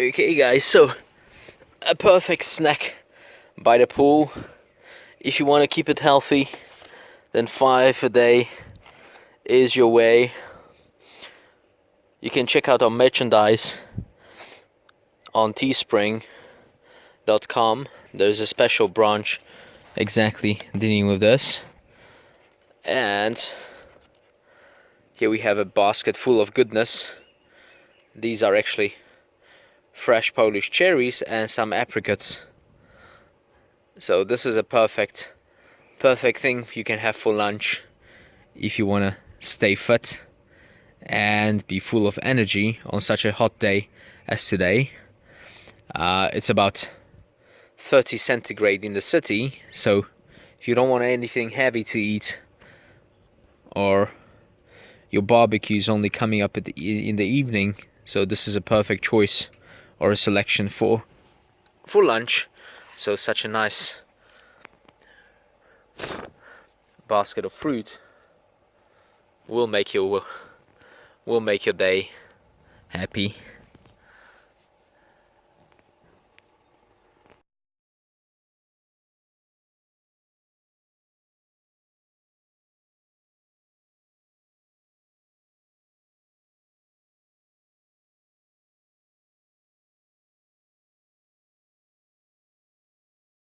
Okay guys, so a perfect snack by the pool. If you want to keep it healthy, then 5 a day is your way. You can check out our merchandise on teespring.com. There's a special branch exactly dealing with this. And here we have a basket full of goodness. These are actually fresh Polish cherries and some apricots. So this is a perfect thing you can have for lunch if you want to stay fit and be full of energy on such a hot day as today. It's about 30 centigrade in the city, so if you don't want anything heavy to eat, or your barbecue is only coming up in the evening, so this is a perfect choice or a selection for lunch. So such a nice basket of fruit will make your day happy.